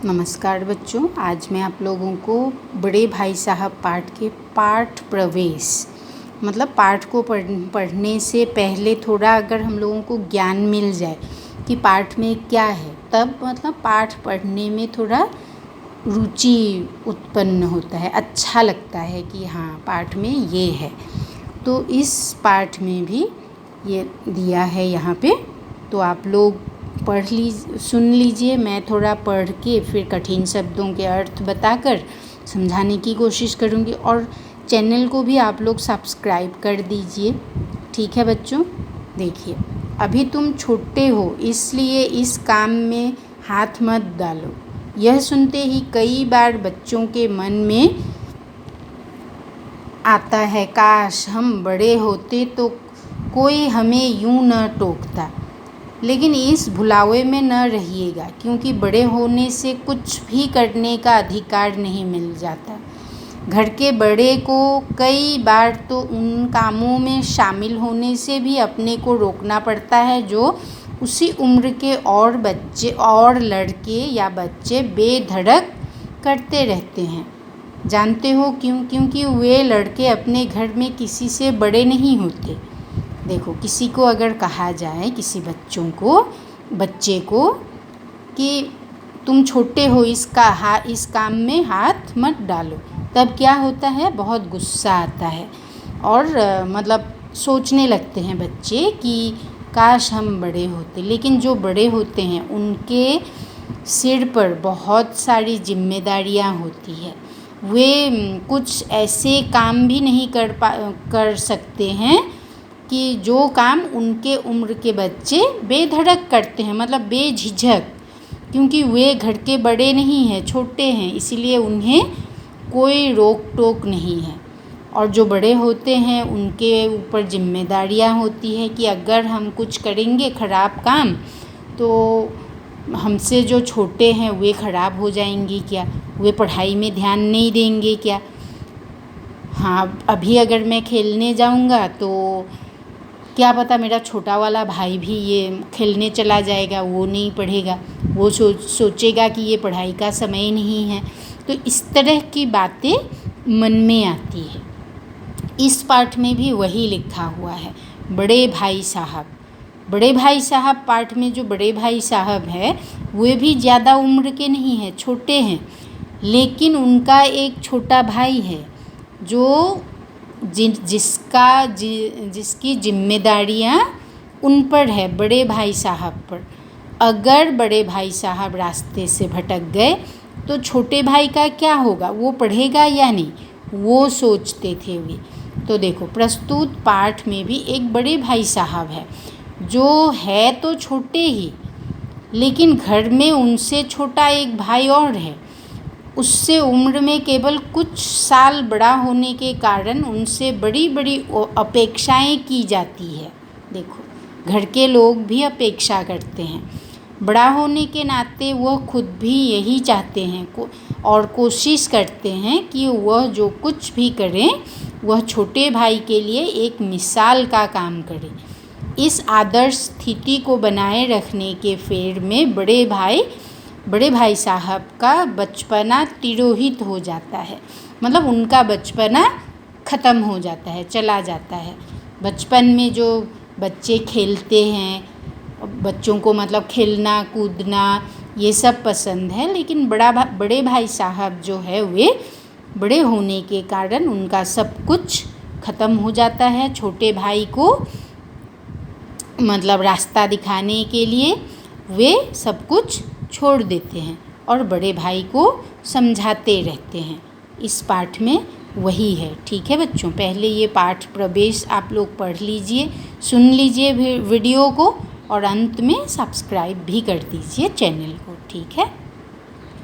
नमस्कार बच्चों, आज मैं आप लोगों को बड़े भाई साहब पाठ के पाठ प्रवेश मतलब पाठ को पढ़ने से पहले थोड़ा अगर हम लोगों को ज्ञान मिल जाए कि पाठ में क्या है, तब मतलब पाठ पढ़ने में थोड़ा रुचि उत्पन्न होता है, अच्छा लगता है कि हाँ पाठ में ये है। तो इस पाठ में भी ये दिया है यहाँ पे, तो आप लोग सुन लीजिए। मैं थोड़ा पढ़ के फिर कठिन शब्दों के अर्थ बताकर समझाने की कोशिश करूँगी, और चैनल को भी आप लोग सब्सक्राइब कर दीजिए। ठीक है बच्चों, देखिए, अभी तुम छोटे हो इसलिए इस काम में हाथ मत डालो। यह सुनते ही कई बार बच्चों के मन में आता है, काश हम बड़े होते तो कोई हमें यूं न टोकता। लेकिन इस भुलावे में न रहिएगा, क्योंकि बड़े होने से कुछ भी करने का अधिकार नहीं मिल जाता। घर के बड़े को कई बार तो उन कामों में शामिल होने से भी अपने को रोकना पड़ता है जो उसी उम्र के और बच्चे और लड़के या बच्चे बेधड़क करते रहते हैं। जानते हो क्यों? क्योंकि वे लड़के अपने घर में किसी से बड़े नहीं होते। देखो, किसी को अगर कहा जाए, किसी बच्चे को कि तुम छोटे हो, इस काम में हाथ मत डालो, तब क्या होता है? बहुत गुस्सा आता है और मतलब सोचने लगते हैं बच्चे कि काश हम बड़े होते। लेकिन जो बड़े होते हैं उनके सिर पर बहुत सारी जिम्मेदारियां होती है। वे कुछ ऐसे काम भी नहीं कर सकते हैं कि जो काम उनके उम्र के बच्चे बेधड़क करते हैं, मतलब बेझिझक, क्योंकि वे घर के बड़े नहीं हैं, छोटे हैं, इसीलिए उन्हें कोई रोक टोक नहीं है। और जो बड़े होते हैं उनके ऊपर जिम्मेदारियां होती है कि अगर हम कुछ करेंगे ख़राब काम तो हमसे जो छोटे हैं वे ख़राब हो जाएंगे क्या? वे पढ़ाई में ध्यान नहीं देंगे क्या? हाँ, अभी अगर मैं खेलने जाऊंगा तो क्या पता मेरा छोटा वाला भाई भी ये खेलने चला जाएगा, वो नहीं पढ़ेगा, वो सोचेगा कि ये पढ़ाई का समय नहीं है। तो इस तरह की बातें मन में आती है। इस पाठ में भी वही लिखा हुआ है, बड़े भाई साहब पाठ में जो बड़े भाई साहब है वे भी ज़्यादा उम्र के नहीं हैं, छोटे हैं, लेकिन उनका एक छोटा भाई है जो जिसकी जिम्मेदारियां उन पर है, बड़े भाई साहब पर। अगर बड़े भाई साहब रास्ते से भटक गए तो छोटे भाई का क्या होगा? वो पढ़ेगा या नहीं, वो सोचते थे वे। तो देखो, प्रस्तुत पाठ में भी एक बड़े भाई साहब है जो है तो छोटे ही, लेकिन घर में उनसे छोटा एक भाई और है। उससे उम्र में केवल कुछ साल बड़ा होने के कारण उनसे बड़ी बड़ी अपेक्षाएं की जाती है। देखो, घर के लोग भी अपेक्षा करते हैं। बड़ा होने के नाते वह खुद भी यही चाहते हैं और कोशिश करते हैं कि वह जो कुछ भी करें वह छोटे भाई के लिए एक मिसाल का काम करे। इस आदर्श स्थिति को बनाए रखने के फेर में बड़े भाई साहब का बचपना तिरोहित हो जाता है, मतलब उनका बचपना ख़त्म हो जाता है, चला जाता है। बचपन में जो बच्चे खेलते हैं, बच्चों को मतलब खेलना कूदना ये सब पसंद है, लेकिन बड़े भाई साहब जो है वे बड़े होने के कारण उनका सब कुछ ख़त्म हो जाता है। छोटे भाई को मतलब रास्ता दिखाने के लिए वे सब कुछ छोड़ देते हैं और बड़े भाई को समझाते रहते हैं। इस पाठ में वही है। ठीक है बच्चों, पहले ये पाठ प्रवेश आप लोग पढ़ लीजिए, सुन लीजिए वीडियो को, और अंत में सब्सक्राइब भी कर दीजिए चैनल को। ठीक है।